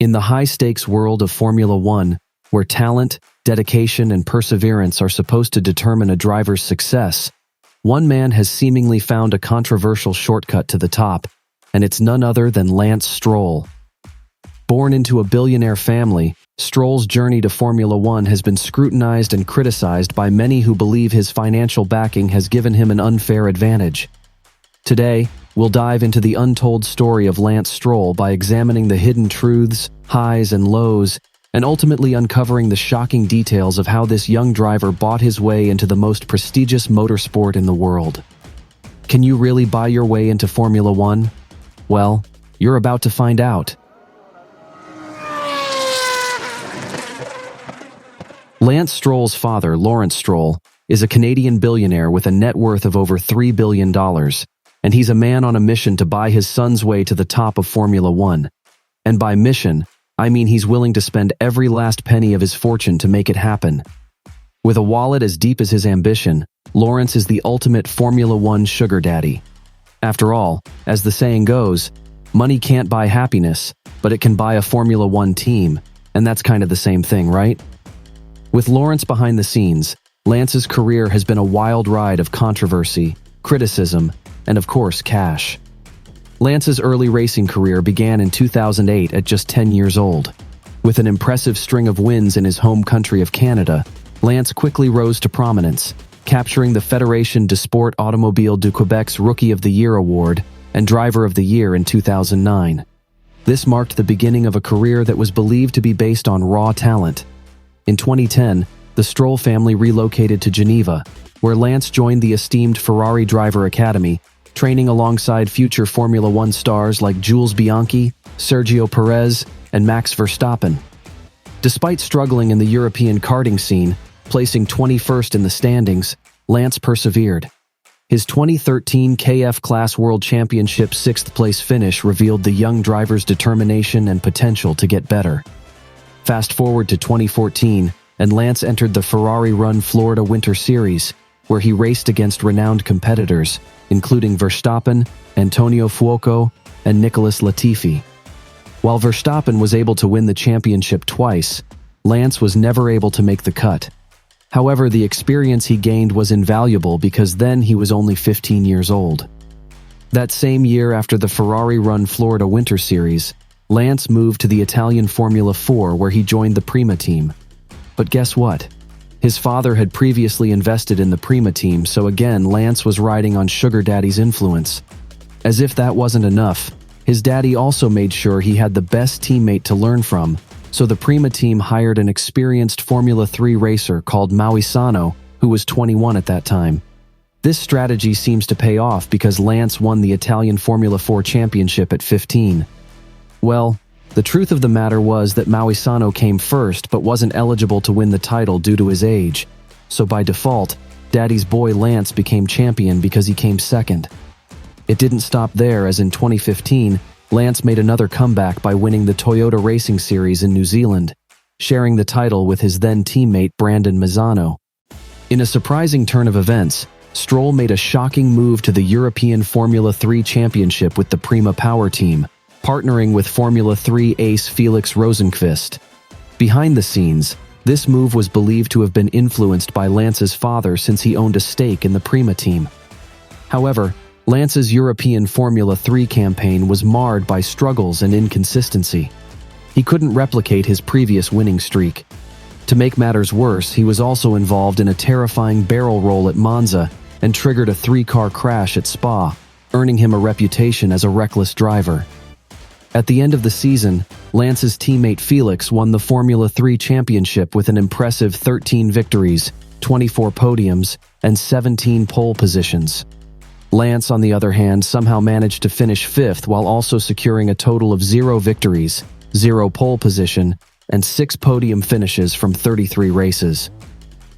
In the high-stakes world of Formula One, where talent, dedication, and perseverance are supposed to determine a driver's success, one man has seemingly found a controversial shortcut to the top, and it's none other than Lance Stroll. Born into a billionaire family, Stroll's journey to Formula One has been scrutinized and criticized by many who believe his financial backing has given him an unfair advantage. Today, we'll dive into the untold story of Lance Stroll by examining the hidden truths, highs and lows, and ultimately uncovering the shocking details of how this young driver bought his way into the most prestigious motorsport in the world. Can you really buy your way into Formula One? Well, you're about to find out. Lance Stroll's father, Lawrence Stroll, is a Canadian billionaire with a net worth of over $3 billion, and he's a man on a mission to buy his son's way to the top of Formula One. And by mission, I mean he's willing to spend every last penny of his fortune to make it happen. With a wallet as deep as his ambition, Lawrence is the ultimate Formula One sugar daddy. After all, as the saying goes, money can't buy happiness, but it can buy a Formula One team, and that's kind of the same thing, right? With Lawrence behind the scenes, Lance's career has been a wild ride of controversy, criticism, and of course, cash. Lance's early racing career began in 2008 at just 10 years old. With an impressive string of wins in his home country of Canada, Lance quickly rose to prominence, capturing the Fédération du Sport Automobile du Québec's Rookie of the Year award and Driver of the Year in 2009. This marked the beginning of a career that was believed to be based on raw talent. In 2010, the Stroll family relocated to Geneva, where Lance joined the esteemed Ferrari Driver Academy, training alongside future Formula One stars like Jules Bianchi, Sergio Perez, and Max Verstappen. Despite struggling in the European karting scene, placing 21st in the standings, Lance persevered. His 2013 KF Class World Championship 6th place finish revealed the young driver's determination and potential to get better. Fast forward to 2014, and Lance entered the Ferrari-run Florida Winter Series, where he raced against renowned competitors, including Verstappen, Antonio Fuoco, and Nicholas Latifi. While Verstappen was able to win the championship twice, Lance was never able to make the cut. However, the experience he gained was invaluable because then he was only 15 years old. That same year after the Ferrari-run Florida Winter Series, Lance moved to the Italian Formula 4 where he joined the Prima team. But guess what? His father had previously invested in the Prima team, so again Lance was riding on Sugar Daddy's influence. As if that wasn't enough, his daddy also made sure he had the best teammate to learn from, so the Prima team hired an experienced Formula 3 racer called Maui Sano, who was 21 at that time. This strategy seems to pay off because Lance won the Italian Formula 4 championship at 15. Well, the truth of the matter was that Maui Sano came first but wasn't eligible to win the title due to his age, so by default, Daddy's boy Lance became champion because he came second. It didn't stop there, as in 2015, Lance made another comeback by winning the Toyota Racing Series in New Zealand, sharing the title with his then teammate Brandon Mazzano. In a surprising turn of events, Stroll made a shocking move to the European Formula 3 Championship with the Prima Power team, partnering with Formula 3 ace Felix Rosenqvist. Behind the scenes, this move was believed to have been influenced by Lance's father since he owned a stake in the Prima team. However, Lance's European Formula 3 campaign was marred by struggles and inconsistency. He couldn't replicate his previous winning streak. To make matters worse, he was also involved in a terrifying barrel roll at Monza and triggered a 3-car crash at Spa, earning him a reputation as a reckless driver. At the end of the season, Lance's teammate Felix won the Formula 3 championship with an impressive 13 victories, 24 podiums, and 17 pole positions. Lance, on the other hand, somehow managed to finish 5th while also securing a total of 0 victories, 0 pole position, and 6 podium finishes from 33 races.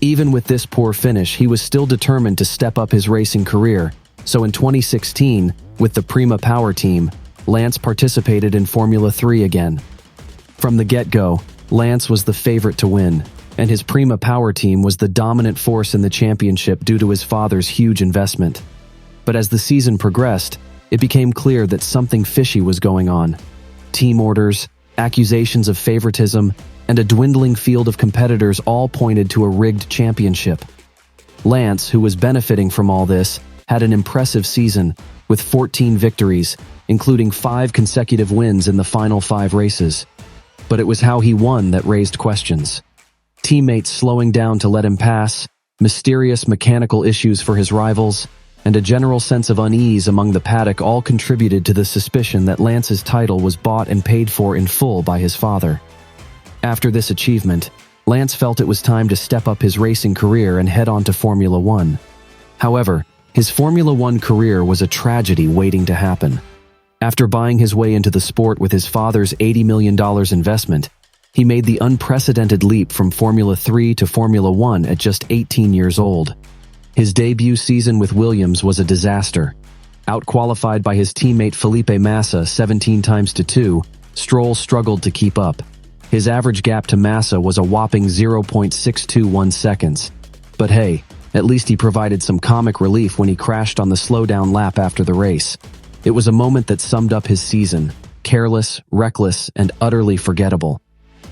Even with this poor finish, he was still determined to step up his racing career, so in 2016, with the Prima Power team, Lance participated in Formula 3 again. From the get-go, Lance was the favorite to win, and his Prima Power team was the dominant force in the championship due to his father's huge investment. But as the season progressed, it became clear that something fishy was going on. Team orders, accusations of favoritism, and a dwindling field of competitors all pointed to a rigged championship. Lance, who was benefiting from all this, had an impressive season, with 14 victories, including 5 consecutive wins in the final 5 races. But it was how he won that raised questions. Teammates slowing down to let him pass, mysterious mechanical issues for his rivals, and a general sense of unease among the paddock all contributed to the suspicion that Lance's title was bought and paid for in full by his father. After this achievement, Lance felt it was time to step up his racing career and head on to Formula One. However, his Formula One career was a tragedy waiting to happen. After buying his way into the sport with his father's $80 million investment, he made the unprecedented leap from Formula 3 to Formula One at just 18 years old. His debut season with Williams was a disaster. Outqualified by his teammate Felipe Massa 17 times to 2, Stroll struggled to keep up. His average gap to Massa was a whopping 0.621 seconds. But hey, at least he provided some comic relief when he crashed on the slowdown lap after the race. It was a moment that summed up his season, careless, reckless, and utterly forgettable.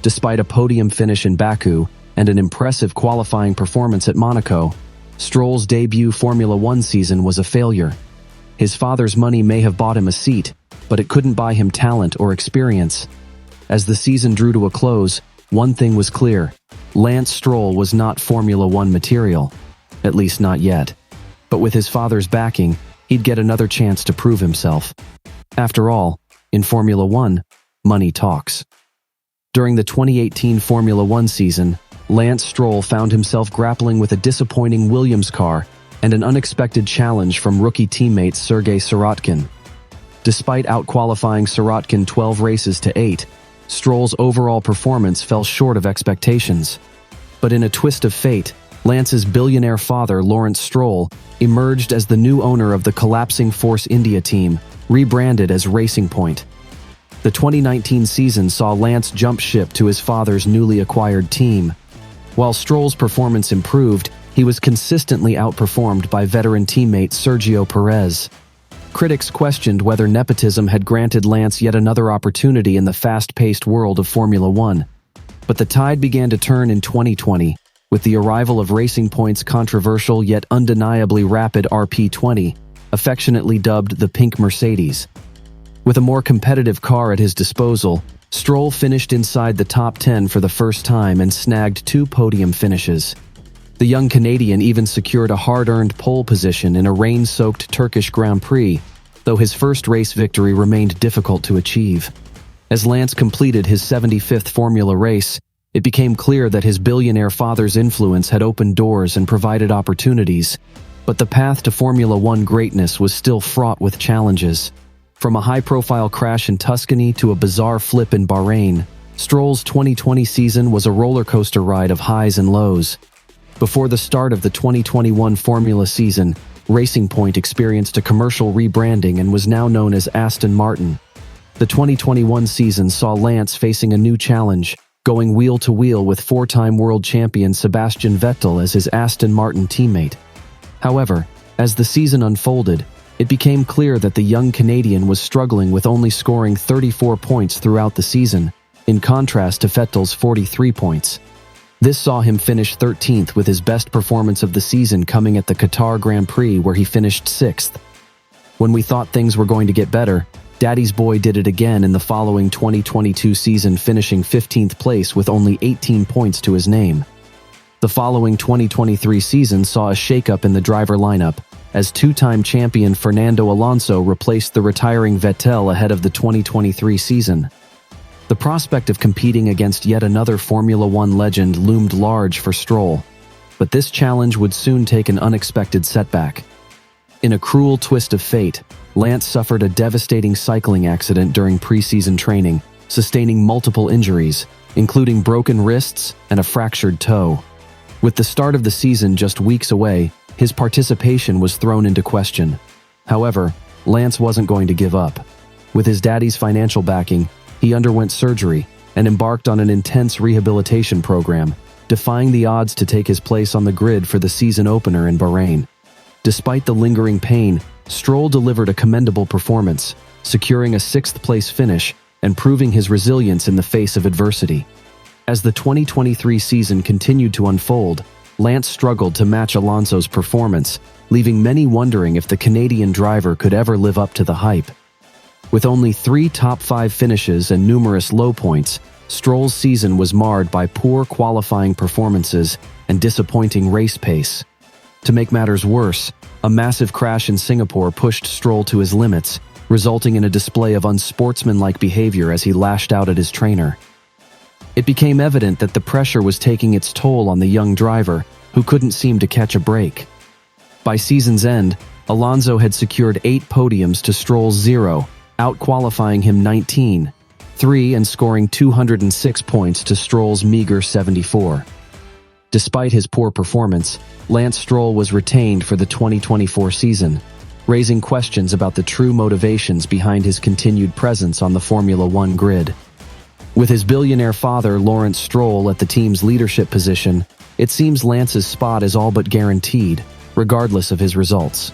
Despite a podium finish in Baku and an impressive qualifying performance at Monaco, Stroll's debut Formula One season was a failure. His father's money may have bought him a seat, but it couldn't buy him talent or experience. As the season drew to a close, one thing was clear: Lance Stroll was not Formula One material. At least not yet. But with his father's backing, he'd get another chance to prove himself. After all, in Formula One, money talks. During the 2018 Formula One season, Lance Stroll found himself grappling with a disappointing Williams car and an unexpected challenge from rookie teammate Sergei Sirotkin. Despite outqualifying Sirotkin 12 races to 8, Stroll's overall performance fell short of expectations. But in a twist of fate, Lance's billionaire father, Lance Stroll, emerged as the new owner of the collapsing Force India team, rebranded as Racing Point. The 2019 season saw Lance jump ship to his father's newly acquired team. While Stroll's performance improved, he was consistently outperformed by veteran teammate Sergio Perez. Critics questioned whether nepotism had granted Lance yet another opportunity in the fast-paced world of Formula One. But the tide began to turn in 2020, with the arrival of Racing Point's controversial yet undeniably rapid RP20, affectionately dubbed the Pink Mercedes. With a more competitive car at his disposal, Stroll finished inside the top 10 for the first time and snagged 2 podium finishes. The young Canadian even secured a hard-earned pole position in a rain-soaked Turkish Grand Prix, though his first race victory remained difficult to achieve. As Lance completed his 75th Formula race, it became clear that his billionaire father's influence had opened doors and provided opportunities, but the path to Formula One greatness was still fraught with challenges. From a high-profile crash in Tuscany to a bizarre flip in Bahrain, Stroll's 2020 season was a roller coaster ride of highs and lows. Before the start of the 2021 Formula season, Racing Point experienced a commercial rebranding and was now known as Aston Martin. The 2021 season saw Lance facing a new challenge, going wheel-to-wheel with 4-time world champion Sebastian Vettel as his Aston Martin teammate. However, as the season unfolded, it became clear that the young Canadian was struggling with only scoring 34 points throughout the season, in contrast to Vettel's 43 points. This saw him finish 13th with his best performance of the season coming at the Qatar Grand Prix where he finished 6th. When we thought things were going to get better, Daddy's boy did it again in the following 2022 season, finishing 15th place with only 18 points to his name. The following 2023 season saw a shakeup in the driver lineup, as 2-time champion Fernando Alonso replaced the retiring Vettel ahead of the 2023 season. The prospect of competing against yet another Formula One legend loomed large for Stroll, but this challenge would soon take an unexpected setback. In a cruel twist of fate, Lance suffered a devastating cycling accident during preseason training, sustaining multiple injuries, including broken wrists and a fractured toe. With the start of the season just weeks away, his participation was thrown into question. However, Lance wasn't going to give up. With his daddy's financial backing, he underwent surgery and embarked on an intense rehabilitation program, defying the odds to take his place on the grid for the season opener in Bahrain. Despite the lingering pain, Stroll delivered a commendable performance, securing a 6th-place finish and proving his resilience in the face of adversity. As the 2023 season continued to unfold, Lance struggled to match Alonso's performance, leaving many wondering if the Canadian driver could ever live up to the hype. With only 3 top-5 finishes and numerous low points, Stroll's season was marred by poor qualifying performances and disappointing race pace. To make matters worse, a massive crash in Singapore pushed Stroll to his limits, resulting in a display of unsportsmanlike behavior as he lashed out at his trainer. It became evident that the pressure was taking its toll on the young driver, who couldn't seem to catch a break. By season's end, Alonso had secured 8 podiums to Stroll's 0, out-qualifying him 19-3 and scoring 206 points to Stroll's meager 74. Despite his poor performance, Lance Stroll was retained for the 2024 season, raising questions about the true motivations behind his continued presence on the Formula One grid. With his billionaire father, Lance Stroll, at the team's leadership position, it seems Lance's spot is all but guaranteed, regardless of his results.